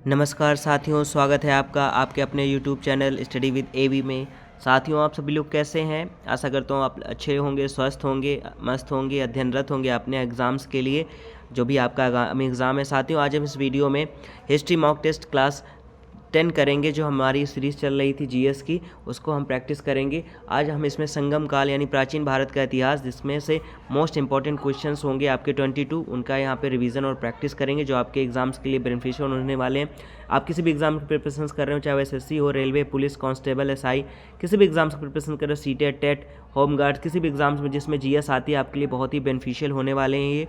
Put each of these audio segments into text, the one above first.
नमस्कार साथियों, स्वागत है आपका आपके अपने YouTube चैनल स्टडी विद एवी में। साथियों, आप सभी लोग कैसे हैं? आशा करता हूँ आप अच्छे होंगे, स्वस्थ होंगे, मस्त होंगे, अध्ययनरत होंगे अपने एग्ज़ाम्स के लिए, जो भी आपका आगामी एग्ज़ाम है। साथियों, आज हम इस वीडियो में हिस्ट्री मॉक टेस्ट क्लास 10 करेंगे। जो हमारी सीरीज़ चल रही थी जीएस की, उसको हम प्रैक्टिस करेंगे। आज हम इसमें संगम काल यानी प्राचीन भारत का इतिहास, जिसमें से मोस्ट इंपॉर्टेंट क्वेश्चंस होंगे आपके 22, उनका यहाँ पे रिवीजन और प्रैक्टिस करेंगे, जो आपके एग्जाम्स के लिए बेनिफिशियल होने वाले हैं। आप किसी भी एग्जाम की प्रिपरेशन कर रहे हो, चाहे वो एसएससी हो, रेलवे, पुलिस, कांस्टेबल, एसआई, किसी भी एग्जाम्स की प्रिपरेशन कर रहे हो, सीटेट, टेट, होम गार्ड, किसी भी एग्जाम्स में जिसमें जीएस आती है, आपके लिए बहुत ही बेनिफिशियल होने वाले हैं ये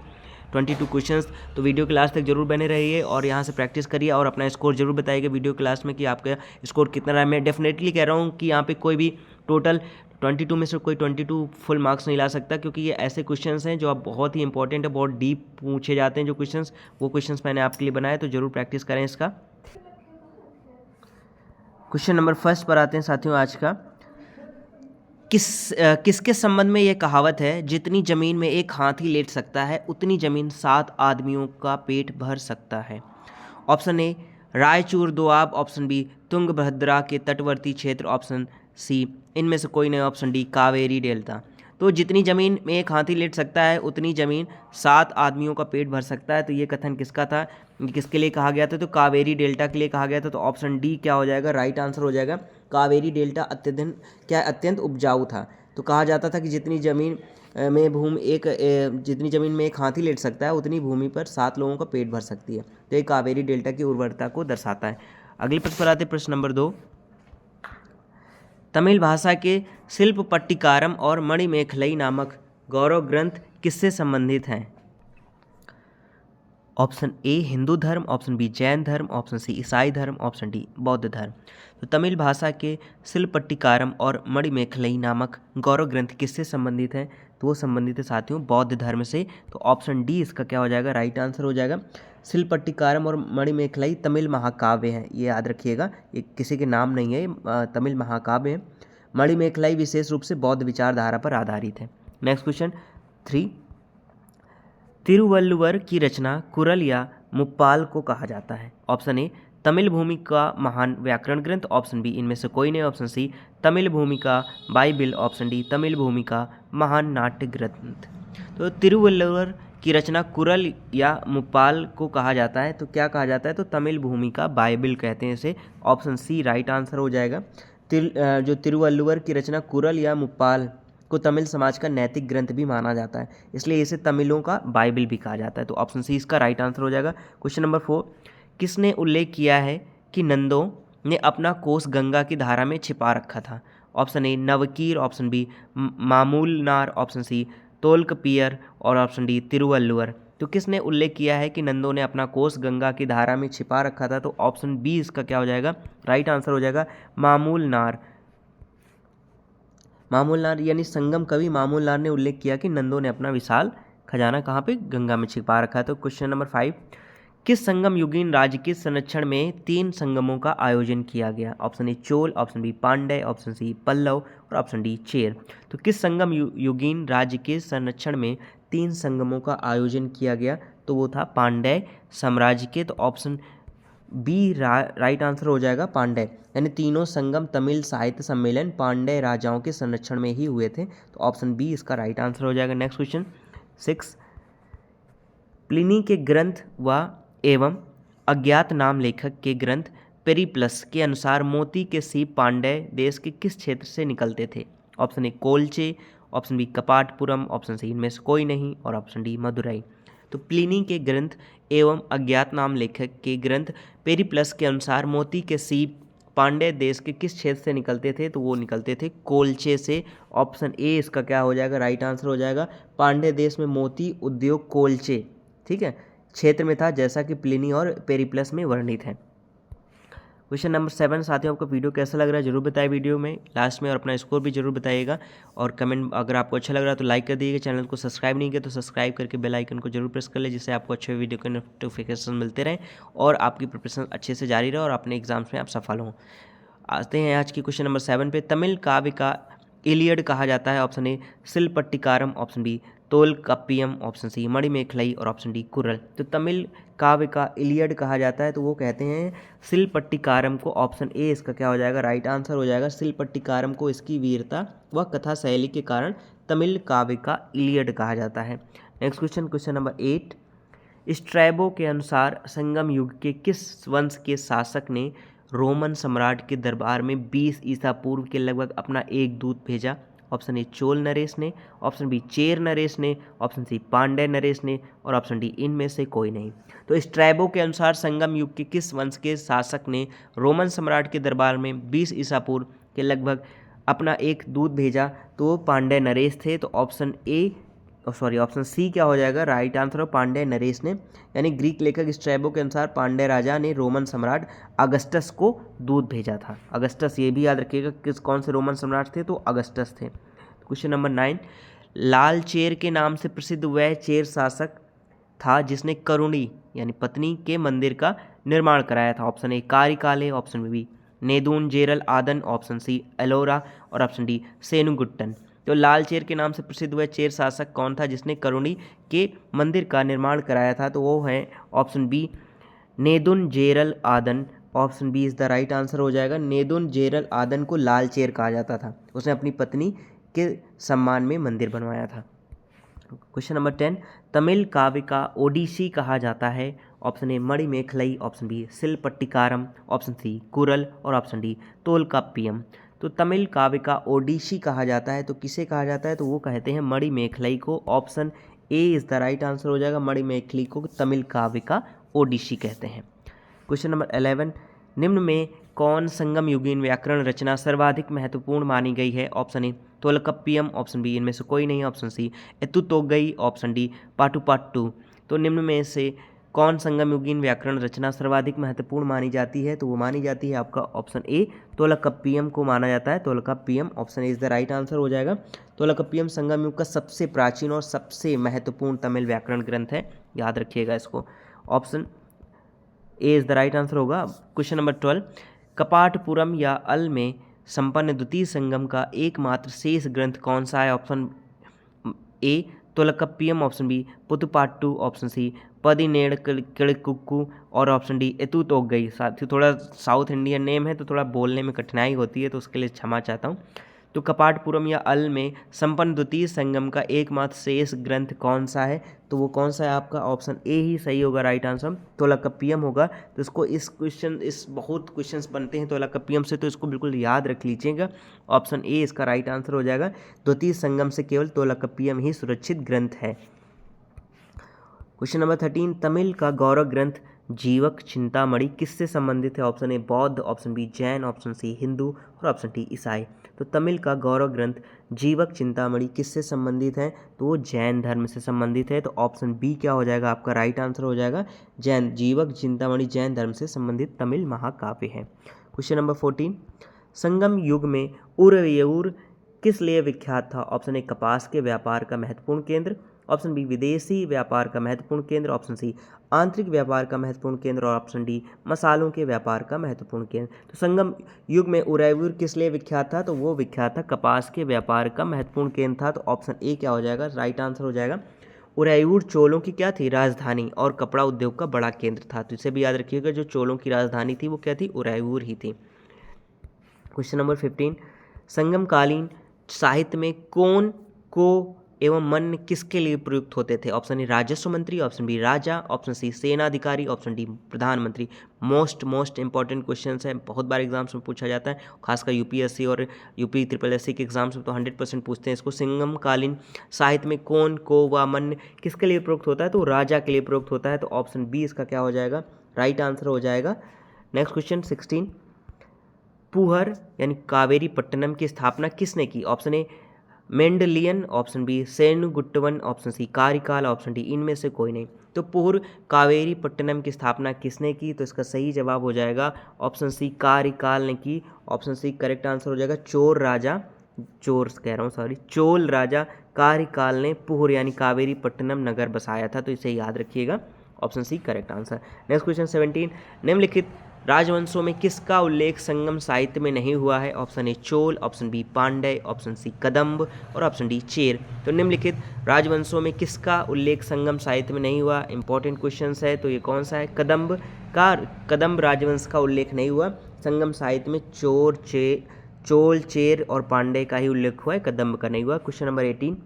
22 क्वेश्चंस। तो वीडियो क्लास तक जरूर बने रहिए और यहाँ से प्रैक्टिस करिए और अपना स्कोर जरूर बताइएगा वीडियो क्लास में कि आपका स्कोर कितना रहा है। मैं डेफिनेटली कह रहा हूँ कि यहाँ पे कोई भी टोटल 22 में से कोई 22 फुल मार्क्स नहीं ला सकता, क्योंकि ये ऐसे क्वेश्चंस हैं जो आप बहुत ही इंपॉर्टेंट है, बहुत डीप पूछे जाते हैं जो क्वेश्चंस, वो क्वेश्चंस मैंने आपके लिए बनाए, तो जरूर प्रैक्टिस करें इसका। क्वेश्चन नंबर फर्स्ट पर आते हैं साथियों आज का। किसके संबंध में ये कहावत है, जितनी जमीन में एक हाथी लेट सकता है उतनी जमीन 7 आदमियों का पेट भर सकता है? Option A Raichur Doab, option B Tungabhadra के तटवर्ती क्षेत्र, ऑप्शन सी इनमें से कोई नहीं, ऑप्शन डी कावेरी डेल्टा। तो जितनी ज़मीन में एक हाथी लेट सकता है उतनी ज़मीन 7 आदमियों का पेट भर सकता है। तो ये कथन किसका था, किसके लिए कहा गया था? तो कावेरी डेल्टा के लिए कहा गया था। तो ऑप्शन डी क्या हो जाएगा, राइट आंसर हो जाएगा। कावेरी डेल्टा अत्यंत उपजाऊ था। तो कहा जाता था कि जितनी ज़मीन जितनी ज़मीन में एक हाथी लेट सकता है उतनी भूमि पर 7 लोगों का पेट भर सकती है। तो ये कावेरी डेल्टा की उर्वरता को दर्शाता है। अगले प्रश्न पर आते हैं, प्रश्न नंबर 2। तमिल भाषा के शिल्प पट्टिकारम और मणिमेखलई नामक गौरव ग्रंथ किससे संबंधित हैं? ऑप्शन ए हिंदू धर्म, ऑप्शन बी जैन धर्म, ऑप्शन सी ईसाई धर्म, ऑप्शन डी बौद्ध धर्म। तो तमिल भाषा के शिल्पट्टिकारम और मणिमेखलई नामक गौरव ग्रंथ किससे संबंधित हैं? तो वो संबंधित है साथियों बौद्ध धर्म से। तो ऑप्शन डी इसका क्या हो जाएगा, राइट आंसर हो जाएगा। शिल्पट्टिकारम और मणिमेखलई तमिल महाकाव्य हैं, ये याद रखिएगा, ये किसी के नाम नहीं है, ये तमिल महाकाव्य है। मणिमेखलई विशेष रूप से बौद्ध विचारधारा पर आधारित है। Next question 3। तिरुवल्लुवर की रचना कुरल या मुप्पाल को कहा जाता है? ऑप्शन ए तमिल भूमि का महान व्याकरण ग्रंथ, ऑप्शन बी इनमें से कोई नहीं, ऑप्शन सी तमिल भूमि का बाइबिल, ऑप्शन डी तमिल भूमि का महान नाट्य ग्रंथ। तो तिरुवल्लुवर की रचना कुरल या मुप्पाल को कहा जाता है। तो क्या कहा जाता है? तो तमिल भूमि का बाइबिल कहते हैं इसे। ऑप्शन सी राइट आंसर हो जाएगा। जो तिरुवल्लुवर की रचना कुरल या मुप्पाल को तमिल समाज का नैतिक ग्रंथ भी माना जाता है, इसलिए इसे तमिलों का बाइबिल भी कहा जाता है। तो ऑप्शन सी इसका राइट आंसर हो जाएगा। Question number 4। किसने उल्लेख किया है कि नंदों ने अपना कोस गंगा की धारा में छिपा रखा था? Option A Nakkirar, option B Mamulanar, option C Tolkappiyar और ऑप्शन डी तिरुवल्लुवर। तो किसने उल्लेख किया है कि नंदों ने अपना कोस गंगा की धारा में छिपा रखा था? तो ऑप्शन बी इसका क्या हो जाएगा, राइट आंसर हो जाएगा, मामूलनार। मामूलनार यानी संगम कवि मामूलनार ने उल्लेख किया कि नंदों ने अपना विशाल खजाना कहाँ पे, गंगा में छिपा रखा है। तो क्वेश्चन नंबर 5। किस संगम युगीन राज्य के संरक्षण में 3 संगमों का आयोजन किया गया? Option A Chola, option B Pandya, option C Pallava और ऑप्शन डी चेर। तो किस संगम युगीन राज्य के संरक्षण में 3 संगमों का आयोजन किया गया? तो वो था पांड्य साम्राज्य के। तो ऑप्शन बी राइट आंसर हो जाएगा, पांड्य। यानी तीनों संगम तमिल साहित्य सम्मेलन पांड्य राजाओं के संरक्षण में ही हुए थे। तो ऑप्शन बी इसका राइट आंसर हो जाएगा। Next question 6। प्लिनी के ग्रंथ व एवं अज्ञात नाम लेखक के ग्रंथ पेरिप्लस के अनुसार मोती के सीप पांड्य देश के किस क्षेत्र से निकलते थे? ऑप्शन ए कोलचे, option B Kapatapuram, option C इनमें से कोई नहीं और ऑप्शन डी मदुरई। तो प्लिनी के ग्रंथ एवं अज्ञात नाम लेखक के ग्रंथ पेरिप्लस के अनुसार मोती के सीप पांड्य देश के किस क्षेत्र से निकलते थे? तो वो निकलते थे कोलचे से। ऑप्शन ए इसका क्या हो जाएगा, राइट आंसर हो जाएगा। पांड्य देश में मोती उद्योग कोलचे, ठीक है, क्षेत्र में था, जैसा कि प्लिनी और पेरिप्लस में वर्णित है। Question number 7। साथियों, आपको वीडियो कैसा लग रहा है जरूर बताइए वीडियो में लास्ट में, और अपना स्कोर भी जरूर बताइएगा। और कमेंट, अगर आपको अच्छा लग रहा है तो लाइक कर दीजिएगा। चैनल को सब्सक्राइब नहीं किया तो सब्सक्राइब करके बेल आइकन को जरूर प्रेस कर ले, जिससे आपको अच्छे वीडियो के नोटिफिकेशन मिलते रहें और आपकी प्रिपरेशन अच्छे से जारी रहे और अपने एग्जाम्स में आप सफल हों। आते हैं आज की क्वेश्चन नंबर 7 पे। तमिल काव्य का इलियड कहा जाता है? Option A Silappatikaram, option B Tolkappiyam, option C Manimekalai और ऑप्शन डी कुरल। तो तमिल काव्य का इलियड कहा जाता है तो वो कहते हैं शिलपट्टिकारम को। ऑप्शन ए इसका क्या हो जाएगा, राइट आंसर हो जाएगा। शिलपट्टिकारम को इसकी वीरता व कथा शैली के कारण तमिल काव्य का इलियड कहा जाता है। Next question, question number 8। Strabo के अनुसार संगम युग के किस वंश के शासक ने रोमन सम्राट के दरबार में 20 ईसा पूर्व के लगभग अपना एक दूत भेजा? ऑप्शन ए चोल नरेश ने, ऑप्शन बी चेर नरेश ने, ऑप्शन सी पांड्य नरेश ने और ऑप्शन डी इनमें से कोई नहीं। तो स्ट्रैबो के अनुसार संगम युग के किस वंश के शासक ने रोमन सम्राट के दरबार में 20 ईसा पूर्व के लगभग अपना एक दूत भेजा? तो वो पांड्य नरेश थे। तो ऑप्शन सी क्या हो जाएगा, राइट आंसर हो पांड्य नरेश ने। यानी ग्रीक लेखक स्ट्रैबो के अनुसार पांड्य राजा ने रोमन सम्राट अगस्टस को दूत भेजा था। अगस्टस, ये भी याद रखिएगा कौन से रोमन सम्राट थे, तो अगस्टस थे। Question number 9। लाल चेर के नाम से प्रसिद्ध वह चेर शासक था जिसने करुणी यानी पत्नी के मंदिर का निर्माण कराया था? Option A Karikala, option B Nedun Cheral Adan, option C Ellora और ऑप्शन डी सेनुगुट्टन। तो लाल चेर के नाम से प्रसिद्ध हुआ चेर शासक कौन था जिसने करुणी के मंदिर का निर्माण कराया था? तो वो है option B Nedun Cheral Adan. Option B is the right answer हो जाएगा। नेदुन जेरल आदन को लाल चेर कहा जाता था। उसने अपनी पत्नी के सम्मान में मंदिर बनवाया था। Question number 10। तमिल काव्य का ओडिसी कहा जाता है? Option A Manimekalai, option B Silappatikaram, option C Kural और ऑप्शन डी तोलकाप्पियम। तो तमिल काव्य का ओडिसी कहा जाता है तो किसे कहा जाता है? तो वो कहते हैं मणिमेखलाई को। Option A is the right answer हो जाएगा। मणिमेखलाई को तमिल काव्य का ओडिसी कहते हैं। Question number 11। निम्न में कौन संगम युगीन व्याकरण रचना सर्वाधिक महत्वपूर्ण मानी गई है? Option A Tolkappiyam, option B इनमें से कोई नहीं, ऑप्शन सी एतुतोगई, ऑप्शन डी पाटुपाट्टू। तो निम्न में से कौन संगम युगीन व्याकरण रचना सर्वाधिक महत्वपूर्ण मानी जाती है? तो वो मानी जाती है आपका ऑप्शन ए तोलकप्पियम को माना जाता है। Tolkappiyam, option A is the right answer हो जाएगा। तोलकप्पियम संगम युग का सबसे प्राचीन और सबसे महत्वपूर्ण तमिल व्याकरण ग्रंथ है, याद रखिएगा इसको। Option A is the right answer होगा। Question number 12। कपाटपुरम या अल में संपन्न द्वितीय संगम का एकमात्र शेष ग्रंथ कौन सा है? Option A Tolkappiyam, option B Pathuppattu, option C Pathinen किड़कुक्कू और ऑप्शन डी एतुतोगई। साथ ही थोड़ा साउथ इंडियन नेम है तो थोड़ा बोलने में कठिनाई होती है तो उसके लिए क्षमा चाहता हूँ। तो कपाटपुरम या अल में संपन्न द्वितीय संगम का एकमात्र शेष ग्रंथ कौन सा है? तो वो कौन सा है आपका? ऑप्शन ए ही सही होगा, राइट आंसर तोलकप्पियम होगा। तो इसको इस बहुत क्वेश्चंस बनते हैं तोलकप्पियम से, तो इसको बिल्कुल याद रख लीजिएगा। ऑप्शन ए इसका राइट आंसर हो जाएगा। द्वितीय संगम से केवल तोलकप्पियम ही सुरक्षित ग्रंथ है। Question number 13। तमिल का गौरव ग्रंथ जीवक चिंतामणि किससे संबंधित है? Option A Bauddh, option B Jain, option C Hindu और ऑप्शन डी ईसाई। तो तमिल का गौरव ग्रंथ जीवक चिंतामणि किससे संबंधित है? तो वो जैन धर्म से संबंधित है। तो ऑप्शन बी क्या हो जाएगा आपका? राइट आंसर हो जाएगा जैन। जीवक चिंतामणि जैन धर्म से संबंधित तमिल महाकाव्य है। Question number 14। संगम युग में उरयूर किस लिए विख्यात था? ऑप्शन ए कपास के व्यापार का महत्वपूर्ण केंद्र, ऑप्शन बी विदेशी व्यापार का महत्वपूर्ण केंद्र, ऑप्शन सी आंतरिक व्यापार का महत्वपूर्ण केंद्र और ऑप्शन डी मसालों के व्यापार का महत्वपूर्ण केंद्र। तो संगम युग में उरयूर किस लिए विख्यात था? तो वो विख्यात था कपास के व्यापार का महत्वपूर्ण केंद्र था। तो ऑप्शन ए क्या हो जाएगा? राइट आंसर हो जाएगा। उरयूर चोलों की क्या थी? राजधानी और कपड़ा उद्योग का बड़ा केंद्र था। तो इसे भी याद रखिएगा, जो चोलों की राजधानी थी वो क्या थी? उरयूर ही थी। Question number 15। संगमकालीन साहित्य में कौन को एवं मन किसके लिए प्रयुक्त होते थे? ऑप्शन ए राजस्व मंत्री, ऑप्शन बी राजा, ऑप्शन सी सेनाधिकारी, ऑप्शन डी प्रधानमंत्री। मोस्ट इंपॉर्टेंट क्वेश्चन है, बहुत बार एग्जाम्स में पूछा जाता है, खासकर यूपीएससी और यूपी SSSC के एग्जाम्स में तो 100% पूछते हैं इसको। संगमकालीन साहित्य में कौन को व मन किसके लिए प्रयुक्त होता है? तो राजा के लिए प्रयुक्त होता है। तो ऑप्शन बी इसका क्या हो जाएगा? राइट आंसर हो जाएगा। Next question 16। पुहर यानी कावेरी पट्टनम की स्थापना किसने की? ऑप्शन ए मेंडलियन, option B Senguttuvan, option C Karikala, option D इनमें से कोई नहीं। तो पुहर कावेरी पट्टनम की स्थापना किसने की? तो इसका सही जवाब हो जाएगा ऑप्शन सी कारिकाल ने की। ऑप्शन सी करेक्ट आंसर हो जाएगा। चोल राजा कारिकाल ने पुहर यानी कावेरी पट्टनम नगर बसाया था। तो इसे याद रखिएगा, option C correct answer. Next question 17। निम्नलिखित राजवंशों में किसका उल्लेख संगम साहित्य में नहीं हुआ है? Option A Chola, option B Pandya, option C Kadamba और ऑप्शन डी चेर। तो निम्नलिखित राजवंशों में किसका उल्लेख संगम साहित्य में नहीं हुआ? इंपॉर्टेंट क्वेश्चन है, तो ये कौन सा है? कदम्ब राजवंश का उल्लेख नहीं हुआ संगम साहित्य में। चोल, चेर और पांड्य का ही उल्लेख हुआ है, कदम्ब का नहीं हुआ। क्वेश्चन नंबर 18,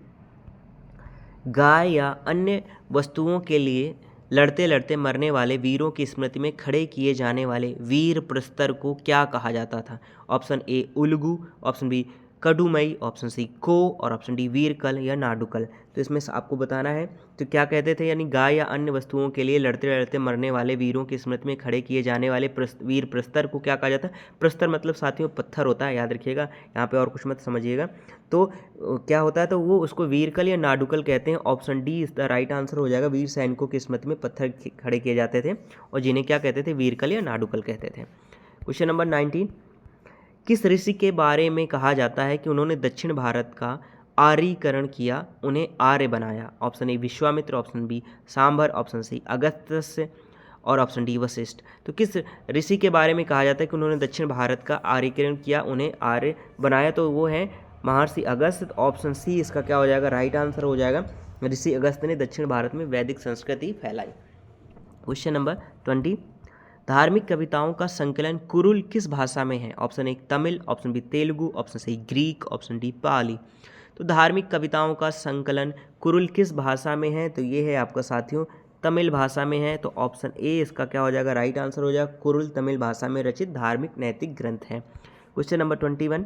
गाय या अन्य वस्तुओं के लिए लड़ते लड़ते मरने वाले वीरों की स्मृति में खड़े किए जाने वाले वीर प्रस्तर को क्या कहा जाता था? ऑप्शन ए उल्गू, ऑप्शन बी कड़ुमई, ऑप्शन सी को और ऑप्शन डी वीरकल या नाडुकल। तो इसमें से आपको बताना है तो क्या कहते थे, यानी गाय या अन्य वस्तुओं के लिए लड़ते लड़ते मरने वाले वीरों की स्मृति में खड़े किए जाने वाले वीर प्रस्तर को क्या कहा जाता है? प्रस्तर मतलब साथियों पत्थर होता है, याद रखिएगा, यहाँ पे और कुछ मत समझिएगा। तो क्या होता है, तो वो उसको वीरकल या नाडुकल कहते हैं। Option D is the right answer हो जाएगा। वीर सैनिकों की स्मृति में पत्थर खड़े किए जाते थे और जिन्हें क्या कहते थे? वीरकल या नाडुकल कहते थे। क्वेश्चन नंबर 19, किस ऋषि के बारे में कहा जाता है कि उन्होंने दक्षिण भारत का आर्यीकरण किया, उन्हें आर्य बनाया? Option A Vishwamitra, option B Sambar, option C Agastya और ऑप्शन डी वशिष्ठ। तो किस ऋषि के बारे में कहा जाता है कि उन्होंने दक्षिण भारत का आर्यीकरण किया, उन्हें आर्य बनाया? तो वो है महर्षि अगस्त्य। ऑप्शन सी इसका क्या हो जाएगा? राइट आंसर हो जाएगा। ऋषि अगस्त्य ने दक्षिण भारत में वैदिक संस्कृति फैलाई। क्वेश्चन नंबर 20, धार्मिक कविताओं का संकलन कुरुल किस भाषा में है? Option A Tamil, option B Telugu, option C Greek, option D Pali. तो धार्मिक कविताओं का संकलन कुरुल किस भाषा में है? तो ये है आपका साथियों तमिल भाषा में है। तो ऑप्शन ए इसका क्या हो जाएगा? राइट आंसर हो जाएगा। कुरुल तमिल भाषा में रचित धार्मिक नैतिक ग्रंथ है। क्वेश्चन नंबर 21,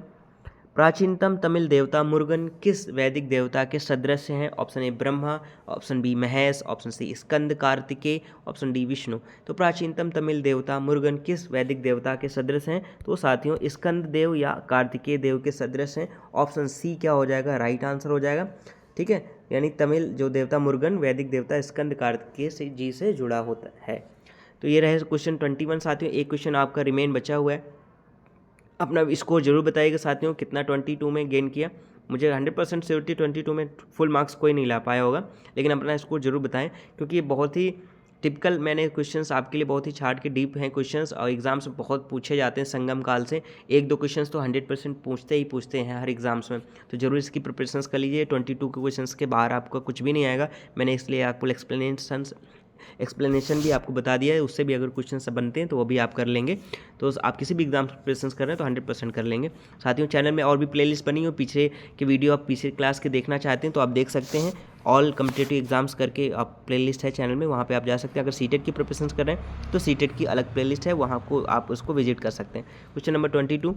प्राचीनतम तमिल देवता मुरुगन किस वैदिक देवता के सदृश हैं? Option A Brahma, option B Mahesh, option C Skanda Kartikeya, option D Vishnu. तो प्राचीनतम तमिल देवता मुरुगन किस वैदिक देवता के सदृश हैं? तो साथियों स्कंद देव या कार्तिकेय देव के सदृश हैं। ऑप्शन सी क्या हो जाएगा? राइट आंसर हो जाएगा। ठीक है, यानी तमिल जो देवता मुरुगन वैदिक देवता स्कंद कार्तिकेय जी से जुड़ा होता है। तो ये रहे क्वेश्चन 21 साथियों। एक क्वेश्चन आपका रिमेन बचा हुआ है, अपना स्कोर जरूर बताइएगा साथियों, कितना 22 में गेन किया। मुझे 100% श्योरिटी 22 में फुल मार्क्स कोई नहीं ला पाया होगा, लेकिन अपना स्कोर जरूर बताएं, क्योंकि ये बहुत ही टिपिकल मैंने क्वेश्चंस आपके लिए बहुत ही छाट के डीप हैं क्वेश्चंस, और एग्जाम्स में बहुत पूछे जाते हैं संगम काल से। 1-2 क्वेश्चंस तो 100% पूछते हैं हर एग्जाम्स में, तो जरूर इसकी प्रिपरेशंस कर लीजिए। 22 के क्वेश्चंस के बाहर आपका कुछ भी नहीं आएगा। मैंने इसलिए आपको एक्सप्लेनेशन भी आपको बता दिया है, उससे भी अगर क्वेश्चन सब बनते हैं तो वो भी आप कर लेंगे। तो आप किसी भी एग्जाम प्रिपरेशन कर रहे हैं तो 100% कर लेंगे। साथियों चैनल में और भी प्लेलिस्ट बनी हो, पीछे के वीडियो आप पीछे क्लास के देखना चाहते हैं तो आप देख सकते हैं। ऑल कम्पिटेटिव एग्जाम्स करके आप प्लेलिस्ट है चैनल में, वहाँ पे आप जा सकते हैं। अगर सीटेट की प्रिपरेशन कर रहे हैं तो सीटेट की अलग प्लेलिस्ट है, वहाँ को आप उसको विजिट कर सकते हैं। क्वेश्चन नंबर 22,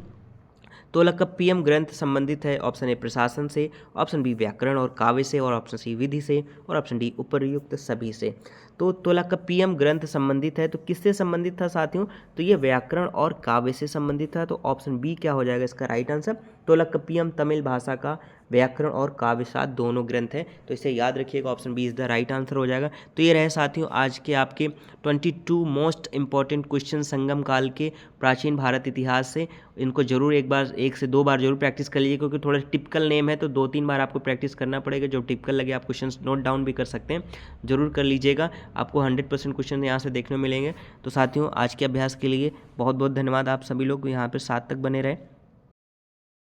तोलकप्पियम ग्रंथ संबंधित है? ऑप्शन ए प्रशासन से, ऑप्शन बी व्याकरण और काव्य से, और ऑप्शन सी विधि से, और ऑप्शन डी उपर्युक्त सभी से। तो तोलकप्पियम ग्रंथ संबंधित है, तो किससे संबंधित था साथियों? तो ये व्याकरण और काव्य से संबंधित था। तो ऑप्शन बी क्या हो जाएगा इसका राइट आंसर? तोलकप्पियम तमिल भाषा का व्याकरण और काव्य साथ दोनों ग्रंथ हैं, तो इसे याद रखिएगा, option B is the right answer हो जाएगा। तो ये रहे साथियों आज के आपके 22 मोस्ट इंपॉर्टेंट क्वेश्चन संगम काल के प्राचीन भारत इतिहास से। इनको जरूर एक से दो बार जरूर प्रैक्टिस कर लीजिए, क्योंकि थोड़ा टिपिकल नेम है तो 2-3 बार आपको प्रैक्टिस करना पड़ेगा। जो टिपिकल लगे आप क्वेश्चन नोट डाउन भी कर सकते हैं, जरूर कर लीजिएगा, आपको 100% क्वेश्चन यहाँ से देखने को मिलेंगे। तो साथियों आज के अभ्यास के लिए बहुत बहुत धन्यवाद। आप सभी लोग यहाँ पर 7 तक बने रहे।